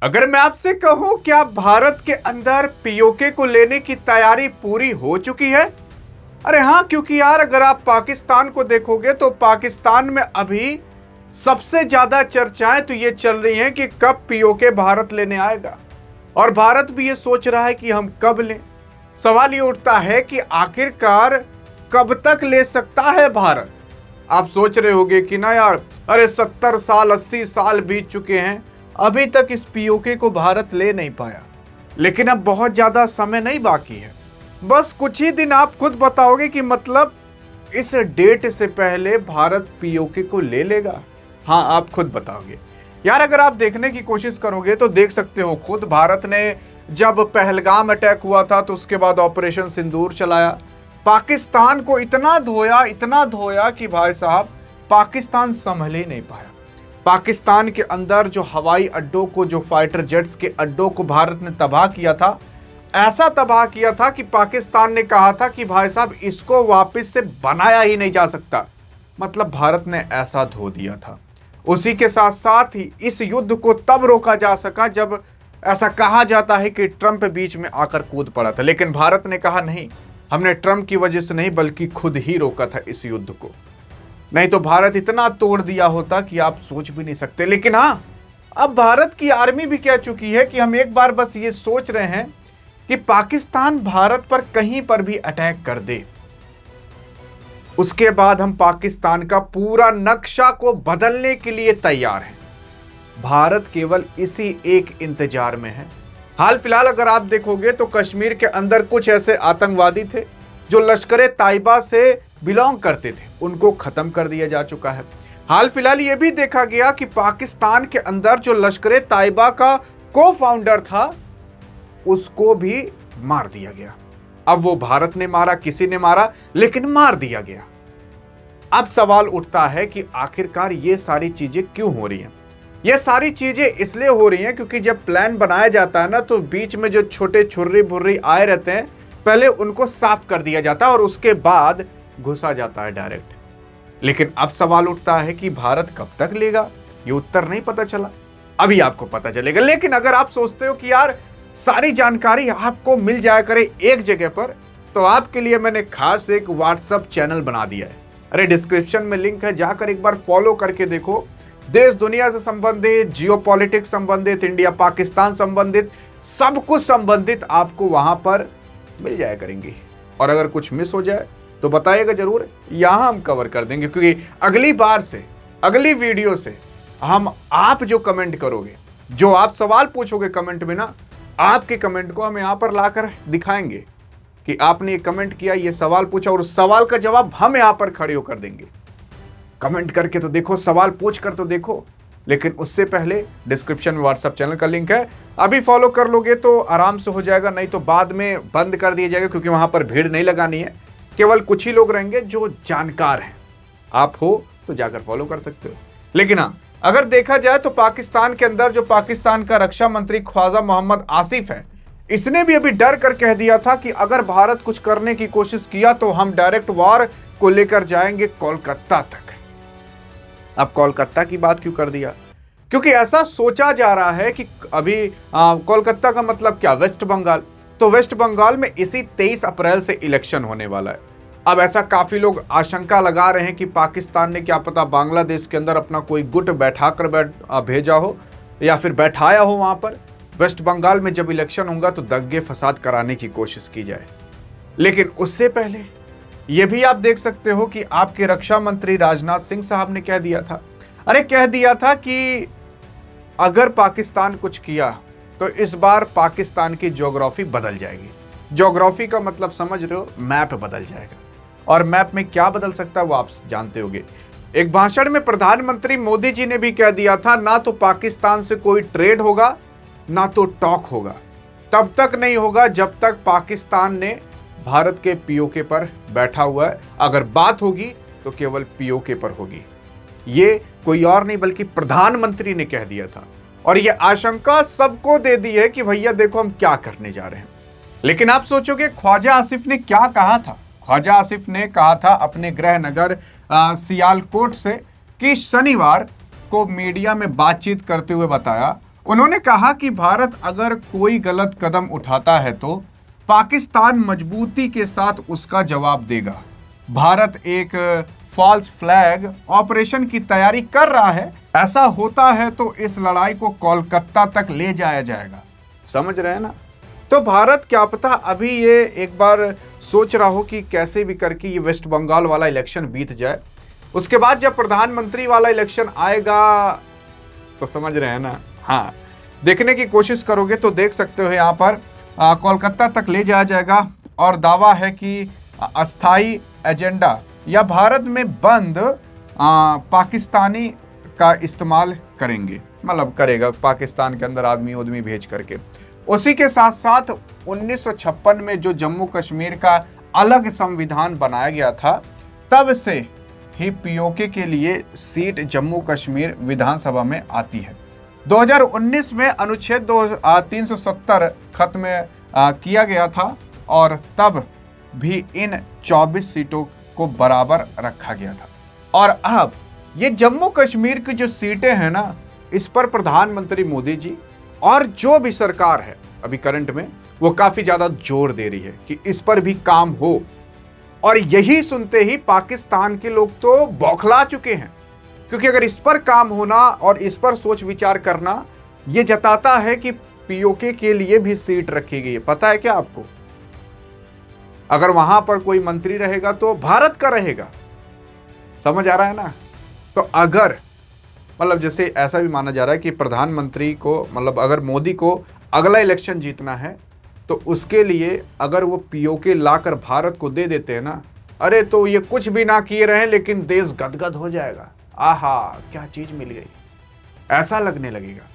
अगर मैं आपसे कहूं क्या भारत के अंदर पीओके को लेने की तैयारी पूरी हो चुकी है? अरे हां, क्योंकि यार अगर आप पाकिस्तान को देखोगे तो पाकिस्तान में अभी सबसे ज्यादा चर्चाएं तो ये चल रही हैं कि कब पीओके भारत लेने आएगा, और भारत भी ये सोच रहा है कि हम कब लें। सवाल ये उठता है कि आखिरकार कब तक ले सकता है भारत? आप सोच रहे होंगे कि ना यार, अरे 70 साल 80 साल बीत चुके हैं, अभी तक इस पीओके को भारत ले नहीं पाया। लेकिन अब बहुत ज्यादा समय नहीं बाकी है, बस कुछ ही दिन। आप खुद बताओगे कि मतलब इस डेट से पहले भारत पीओके को ले लेगा? हाँ, आप खुद बताओगे यार। अगर आप देखने की कोशिश करोगे तो देख सकते हो, खुद भारत ने जब पहलगाम अटैक हुआ था तो उसके बाद ऑपरेशन सिंदूर चलाया। पाकिस्तान को इतना धोया कि भाई साहब पाकिस्तान संभल ही नहीं पाया। पाकिस्तान के अंदर जो हवाई अड्डों को, जो फाइटर जेट्स के अड्डों को भारत ने तबाह किया था, ऐसा तबाह किया था कि पाकिस्तान ने कहा था कि भाई साहब इसको वापस से बनाया ही नहीं जा सकता। मतलब भारत ने ऐसा धो दिया था। उसी के साथ साथ ही इस युद्ध को तब रोका जा सका जब ऐसा कहा जाता है कि ट्रंप बीच में आकर कूद पड़ा था, लेकिन भारत ने कहा नहीं, हमने ट्रंप की वजह से नहीं बल्कि खुद ही रोका था इस युद्ध को। नहीं तो भारत इतना तोड़ दिया होता कि आप सोच भी नहीं सकते। लेकिन हाँ, अब भारत की आर्मी भी कह चुकी है कि हम एक बार बस ये सोच रहे हैं कि पाकिस्तान भारत पर कहीं पर भी अटैक कर दे, उसके बाद हम पाकिस्तान का पूरा नक्शा को बदलने के लिए तैयार हैं। भारत केवल इसी एक इंतजार में है। हाल फिलहाल अगर आप देखोगे तो कश्मीर के अंदर कुछ ऐसे आतंकवादी थे जो लश्कर ताइबा से बिलोंग करते थे, उनको खत्म कर दिया जा चुका है। हाल फिलहाल यह भी देखा गया कि पाकिस्तान के अंदर जो लश्कर ताइबा का को फाउंडर था उसको भी मार दिया गया। अब वो भारत ने मारा, किसी ने मारा, लेकिन मार दिया गया। अब सवाल उठता है कि आखिरकार ये सारी चीजें क्यों हो रही हैं? ये सारी चीजें इसलिए हो रही हैं क्योंकि जब प्लान बनाया जाता है ना, तो बीच में जो छोटे छुर्री भुर्री आए रहते हैं, पहले उनको साफ कर दिया जाता है और उसके बाद घुसा जाता है डायरेक्ट। लेकिन अब सवाल उठता है कि भारत कब तक लेगा? ये उत्तर नहीं पता चला, अभी आपको पता चलेगा। लेकिन अगर आप सोचते हो कि यार सारी जानकारी आपको मिल जाया करे एक जगह पर, तो आपके लिए मैंने खास एक व्हाट्सएप चैनल बना दिया है। अरे डिस्क्रिप्शन में लिंक है, जाकर एक बार फॉलो करके देखो। देश दुनिया से संबंधित, जियोपॉलिटिक्स संबंधित, इंडिया पाकिस्तान संबंधित, सब कुछ संबंधित आपको वहां पर मिल जाया करेंगे। और अगर कुछ मिस हो जाए तो बताइएगा जरूर, यहां हम कवर कर देंगे। क्योंकि अगली बार से, अगली वीडियो से हम, आप जो कमेंट करोगे, जो आप सवाल पूछोगे कमेंट में ना, आपके कमेंट को हम यहां पर लाकर दिखाएंगे कि आपने ये कमेंट किया, ये सवाल पूछा, और उस सवाल का जवाब हम यहां पर खड़े होकर देंगे। कमेंट करके तो देखो, सवाल पूछ कर तो देखो। लेकिन उससे पहले डिस्क्रिप्शन में व्हाट्सएप चैनल का लिंक है, अभी फॉलो कर लोगे तो आराम से हो जाएगा, नहीं तो बाद में बंद कर दिया जाएगा, क्योंकि वहां पर भीड़ नहीं लगानी है। केवल कुछ ही लोग रहेंगे जो जानकार हैं। आप हो तो जाकर फॉलो कर सकते हो। लेकिन हाँ, अगर देखा जाए तो पाकिस्तान के अंदर जो पाकिस्तान का रक्षा मंत्री ख्वाजा मोहम्मद आसिफ है, इसने भी अभी डर कर कह दिया था कि अगर भारत कुछ करने की कोशिश किया तो हम डायरेक्ट वॉर को लेकर जाएंगे कोलकाता तक। अब कोलकाता की बात क्यों कर दिया? क्योंकि ऐसा सोचा जा रहा है कि अभी कोलकाता का मतलब क्या, वेस्ट बंगाल। तो वेस्ट बंगाल में इसी 23 अप्रैल से इलेक्शन होने वाला है। अब ऐसा काफी लोग आशंका लगा रहे हैं कि पाकिस्तान ने क्या पता बांग्लादेश के अंदर अपना कोई गुट भेजा हो या फिर बैठाया हो वहां पर। वेस्ट बंगाल में जब इलेक्शन होगा तो दंगे फसाद कराने की कोशिश की जाए। लेकिन उससे पहले यह भी आप देख सकते हो कि आपके रक्षा मंत्री राजनाथ सिंह साहब ने कह दिया था, अरे कह दिया था कि अगर पाकिस्तान कुछ किया तो इस बार पाकिस्तान की ज्योग्राफी बदल जाएगी। ज्योग्राफी का मतलब समझ रहे हो, मैप बदल जाएगा। और मैप में क्या बदल सकता है वो आप जानते होंगे। एक भाषण में प्रधानमंत्री मोदी जी ने भी कह दिया था, ना तो पाकिस्तान से कोई ट्रेड होगा, ना तो टॉक होगा। तब तक नहीं होगा जब तक पाकिस्तान ने भारत के पीओके पर बैठा हुआ है। अगर बात होगी तो केवल पीओके पर होगी। ये कोई और नहीं बल्कि प्रधानमंत्री ने कह दिया था, और ये आशंका सबको दे दी है कि भैया देखो हम क्या करने जा रहे हैं। लेकिन आप सोचोगे ख्वाजा आसिफ ने क्या कहा था? ख्वाजा आसिफ ने कहा था अपने गृह नगर सियालकोट से कि शनिवार को मीडिया में बातचीत करते हुए बताया, उन्होंने कहा कि भारत अगर कोई गलत कदम उठाता है तो पाकिस्तान मजबूती के साथ उसका जवाब देगा। भारत एक फॉल्स फ्लैग ऑपरेशन की तैयारी कर रहा है। ऐसा होता है तो इस लड़ाई को कोलकाता तक ले जाया जाएगा। समझ रहे हैं ना? तो भारत क्या पता अभी ये एक बार सोच रहा हो कि कैसे भी करके ये वेस्ट बंगाल वाला इलेक्शन बीत जाए, उसके बाद जब प्रधानमंत्री वाला इलेक्शन आएगा तो समझ रहे हैं ना। हाँ, देखने की कोशिश करोगे तो देख सकते हो यहाँ पर कोलकाता तक ले जाया जाएगा और दावा है कि अस्थाई एजेंडा या भारत में बंद पाकिस्तानी का इस्तेमाल करेंगे, मतलब करेगा पाकिस्तान के अंदर आदमी उदमी भेज करके। उसी के साथ साथ 1956 में जो जम्मू कश्मीर का अलग संविधान बनाया गया था, तब से ही पीओके के लिए सीट जम्मू कश्मीर विधानसभा में आती है। 2019 में अनुच्छेद 370 खत्म किया गया था और तब भी इन 24 सीटों को बराबर रखा गया था। और अब ये जम्मू कश्मीर की जो सीटें हैं ना, इस पर प्रधानमंत्री मोदी जी और जो भी सरकार है अभी करंट में, वो काफी ज्यादा जोर दे रही है कि इस पर भी काम हो। और यही सुनते ही पाकिस्तान के लोग तो बौखला चुके हैं, क्योंकि अगर इस पर काम होना और इस पर सोच विचार करना, ये जताता है कि पीओके के लिए भी सीट रखी गई है। पता है क्या आपको? अगर वहां पर कोई मंत्री रहेगा तो भारत का रहेगा। समझ आ रहा है ना? तो अगर मतलब जैसे ऐसा भी माना जा रहा है कि प्रधानमंत्री को, मतलब अगर मोदी को अगला इलेक्शन जीतना है तो उसके लिए अगर वो पीओके लाकर भारत को दे देते हैं ना, अरे तो ये कुछ भी ना किए रहे लेकिन देश गदगद हो जाएगा। आहा, क्या चीज मिल गई, ऐसा लगने लगेगा।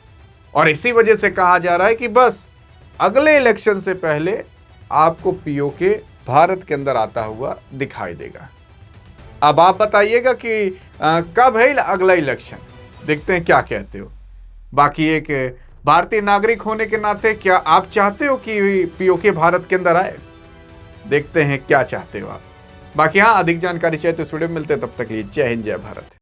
और इसी वजह से कहा जा रहा है कि बस अगले इलेक्शन से पहले आपको पीओके भारत के अंदर आता हुआ दिखाई देगा। अब आप बताइएगा कि कब है अगला इलेक्शन, देखते हैं क्या कहते हो। बाकी एक भारतीय नागरिक होने के नाते क्या आप चाहते हो कि पीओके भारत के अंदर आए? देखते हैं क्या चाहते हो आप। बाकी हाँ, अधिक जानकारी चाहिए तो इस वीडियो में मिलते हैं, तब तक के लिए जय हिंद जय भारत।